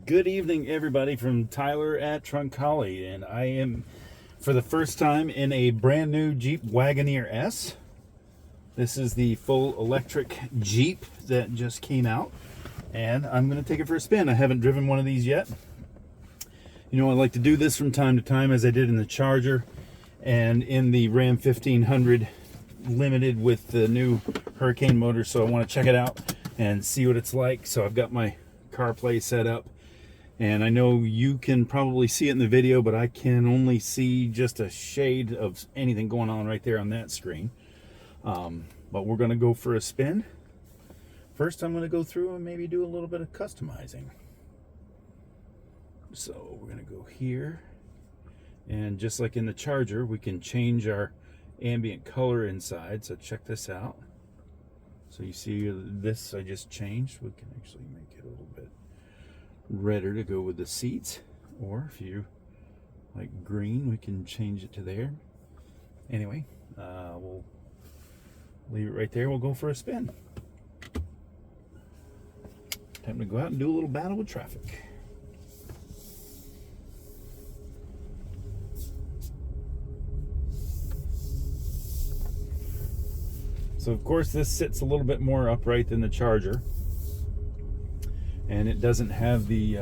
Good evening, everybody, from Tyler at Trunkholly, and I am for the first time in a brand new Jeep Wagoneer S. This is the full electric Jeep that just came out, and I'm going to take it for a spin. I haven't driven one of these yet. You know, I like to do this from time to time, as I did in the Charger and in the Ram 1500 Limited with the new Hurricane motor, so I want to check it out and see what it's like. So I've got my CarPlay set up, and I know you can probably see it in the video, but I can only see just a shade of anything going on right there on that screen. But we're going to go for a spin. First, I'm going to go through and maybe do a little bit of customizing. So we're going to go here, and just like in the Charger, we can change our ambient color inside. So check this out. So you see this I just changed. We can actually make it a little bit redder to go with the seats, or if you like green, we can change it to there. Anyway, we'll leave it right there. We'll go for a spin. Time to go out and do a little battle with traffic. So of course this sits a little bit more upright than the Charger, and it doesn't have the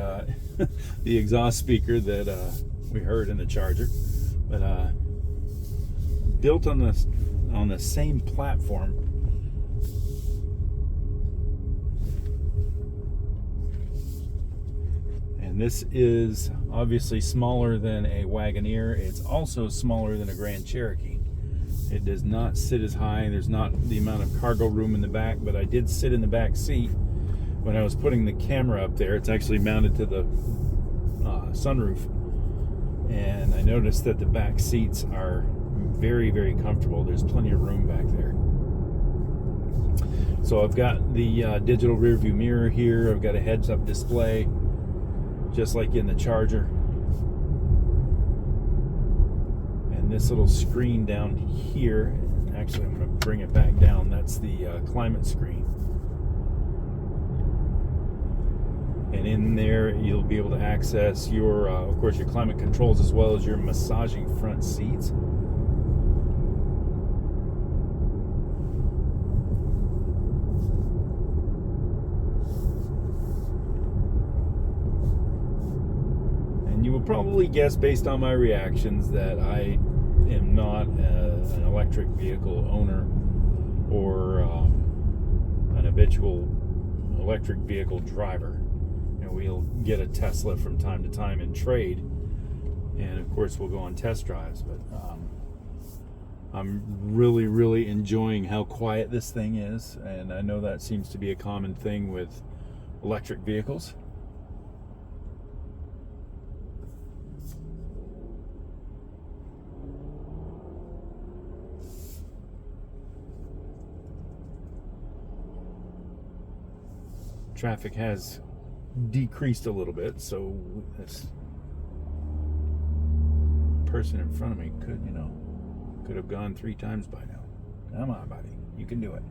the exhaust speaker that we heard in the Charger, but built on the same platform. And this is obviously smaller than a Wagoneer. It's also smaller than a Grand Cherokee. It does not sit as high. There's not the amount of cargo room in the back, but I did sit in the back seat when I was putting the camera up there. It's actually mounted to the sunroof, and I noticed that the back seats are very, very comfortable. There's plenty of room back there. So I've got the digital rear view mirror here. I've got a heads-up display, just like in the Charger. And this little screen down here, actually I'm going to bring it back down, that's the climate screen. And in there you'll be able to access your, of course, your climate controls, as well as your massaging front seats. And you will probably guess, based on my reactions, that I am not an electric vehicle owner or an habitual electric vehicle driver. You know, we'll get a Tesla from time to time in trade, and of course we'll go on test drives, but I'm really enjoying how quiet this thing is, and I know that seems to be a common thing with electric vehicles. Traffic has decreased a little bit, so this person in front of me could have gone 3 times by now. Come on, buddy, you can do it.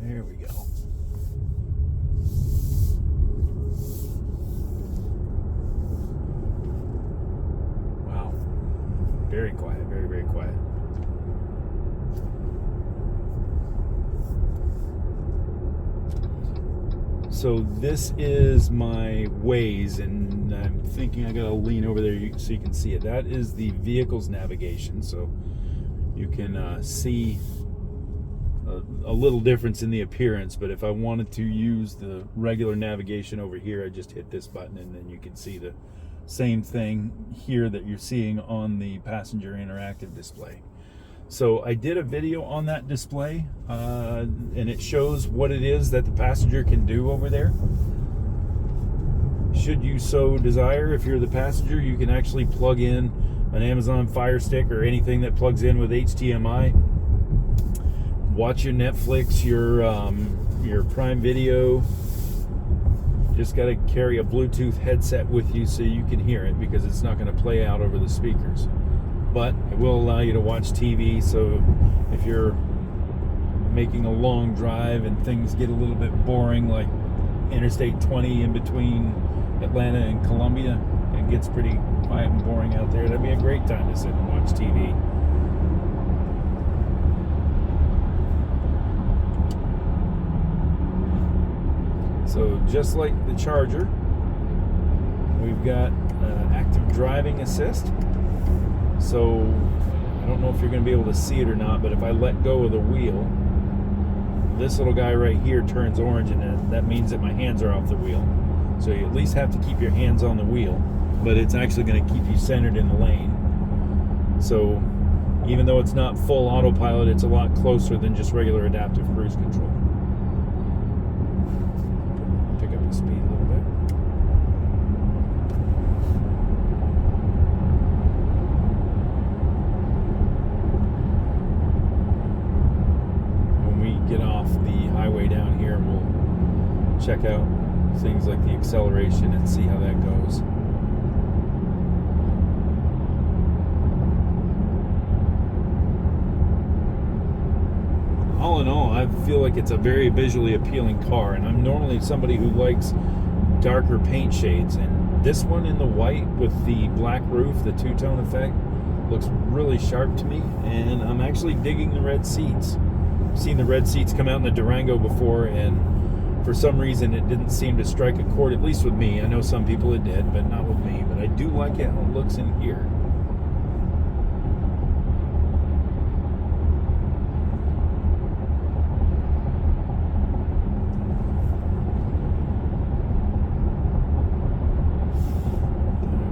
There we go. Wow, very quiet, very quiet. So this is my Waze, and I'm thinking I gotta lean over there so you can see it. That is the vehicle's navigation, so you can see a little difference in the appearance. But if I wanted to use the regular navigation over here, I just hit this button, and then you can see the same thing here that you're seeing on the passenger interactive display. So I did a video on that display, and it shows what it is that the passenger can do over there. Should you so desire, if you're the passenger, you can actually plug in an Amazon Fire Stick or anything that plugs in with HDMI. Watch your Netflix, your Prime Video. Just got to carry a Bluetooth headset with you so you can hear it, because it's not going to play out over the speakers. But it will allow you to watch TV, so if you're making a long drive and things get a little bit boring, like Interstate 20 in between Atlanta and Columbia. It gets pretty quiet and boring out there. That'd be a great time to sit and watch TV. So just like the Charger, we've got active driving assist. So I don't know if you're going to be able to see it or not, but if I let go of the wheel, this little guy right here turns orange, and that means that my hands are off the wheel. So you at least have to keep your hands on the wheel, but it's actually going to keep you centered in the lane. So even though it's not full autopilot, it's a lot closer than just regular adaptive cruise control. Pick up the speed a little bit. When we get off the highway down here, we'll check out things like the acceleration and see how that goes. All in all, I feel like it's a very visually appealing car, and I'm normally somebody who likes darker paint shades, and this one in the white with the black roof, the two-tone effect, looks really sharp to me, and I'm actually digging the red seats. I've seen the red seats come out in the Durango before, and for some reason it didn't seem to strike a chord, at least with me. I know some people it did, but not with me. But I do like it how it looks in here.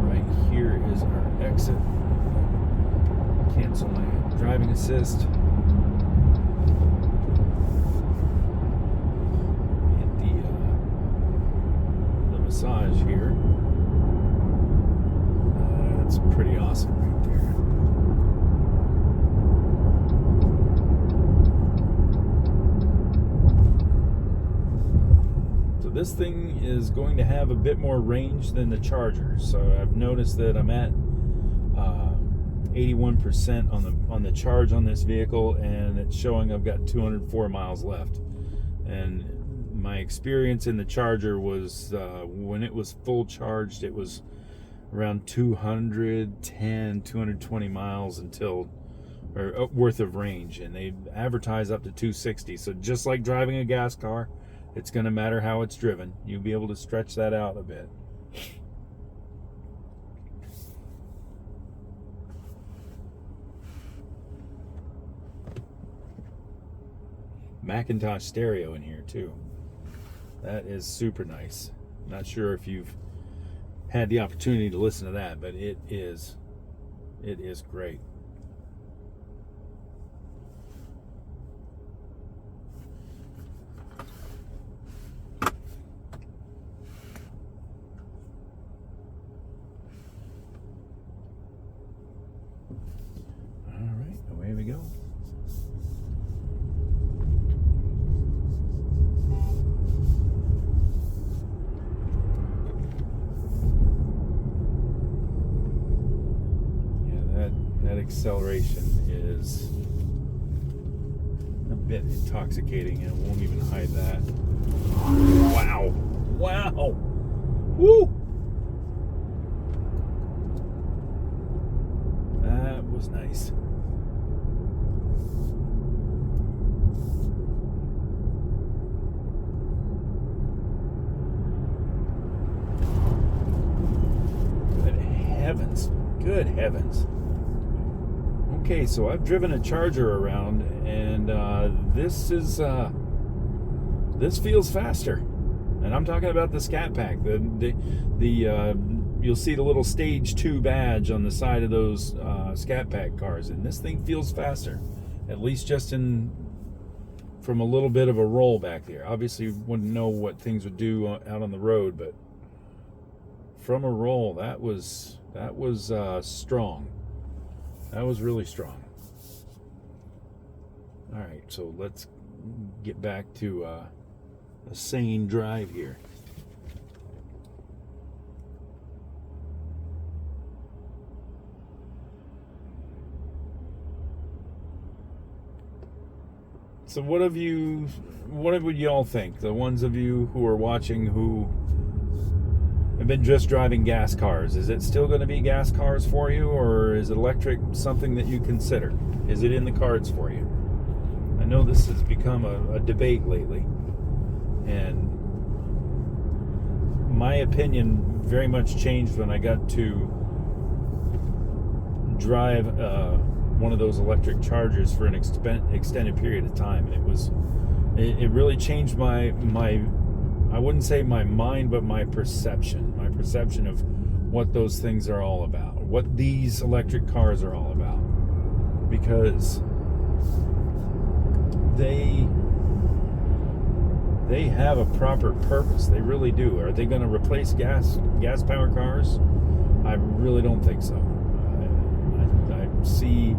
Right here is our exit. Cancel my driving assist. Massage here. That's pretty awesome right there. So this thing is going to have a bit more range than the Charger. So I've noticed that I'm at 81% on the charge on this vehicle, and it's showing I've got 204 miles left. And my experience in the Charger was when it was full charged, it was around 210, 220 miles worth of range, and they advertise up to 260. So just like driving a gas car, it's going to matter how it's driven. You'll be able to stretch that out a bit. Macintosh stereo in here too. That is super nice. Not sure if you've had the opportunity to listen to that, but it is great. All right, away we go. That acceleration is a bit intoxicating, and it won't even hide that. Wow. Wow. Woo! That was nice. Good heavens. Good heavens. Okay, so I've driven a Charger around, and this feels faster. And I'm talking about the Scat Pack. You'll see the little Stage 2 badge on the side of those Scat Pack cars, and this thing feels faster. At least just from a little bit of a roll back there. Obviously, wouldn't know what things would do out on the road, but from a roll, that was strong. That was really strong. All right, so let's get back to a sane drive here. So what would y'all think? The ones of you who are watching who have been just driving gas cars, is it still going to be gas cars for you, or is electric something that you consider? Is it in the cards for you? I know this has become a debate lately, and my opinion very much changed when I got to drive one of those electric chargers for an extended period of time, and it really changed my I wouldn't say my mind, but my perception of what those things are all about, what these electric cars are all about, because they have a proper purpose. They really do. Are they going to replace gas powered cars? I really don't think so. I see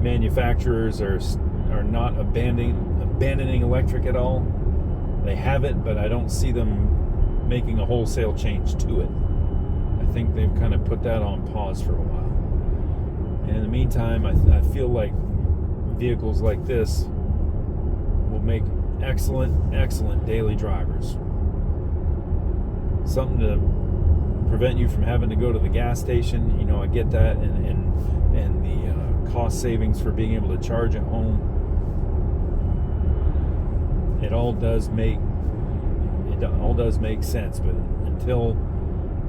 manufacturers are not abandoning electric at all. They have it, but I don't see them making a wholesale change to it. I think they've kind of put that on pause for a while. And in the meantime, I feel like vehicles like this will make excellent daily drivers. Something to prevent you from having to go to the gas station. You know, I get that, and the cost savings for being able to charge at home. It all does make sense, but until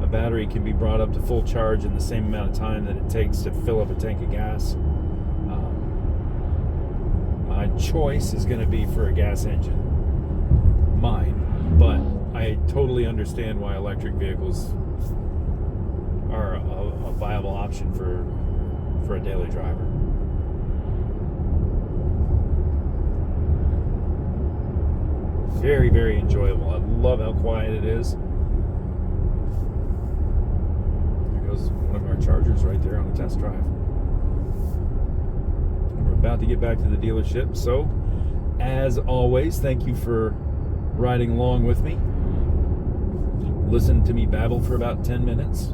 a battery can be brought up to full charge in the same amount of time that it takes to fill up a tank of gas, my choice is going to be for a gas engine, mine. But I totally understand why electric vehicles are a viable option for a daily driver. Very, very enjoyable. I love how quiet it is. There goes one of our chargers right there on the test drive. We're about to get back to the dealership. So, as always, thank you for riding along with me. Listen to me babble for about 10 minutes.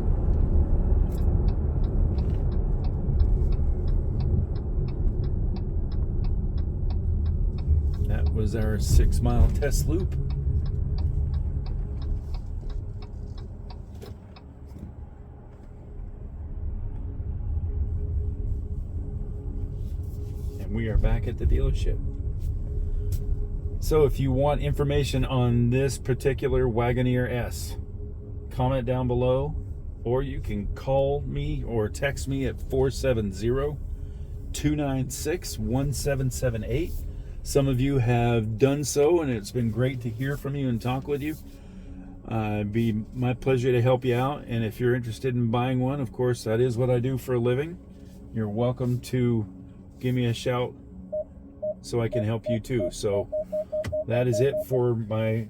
That was our 6-mile test loop. And we are back at the dealership. So if you want information on this particular Wagoneer S, comment down below, or you can call me or text me at 470-296-1778. Some of you have done so, and it's been great to hear from you and talk with you. It'd be my pleasure to help you out. And if you're interested in buying one, of course, that is what I do for a living. You're welcome to give me a shout so I can help you too. So that is it for my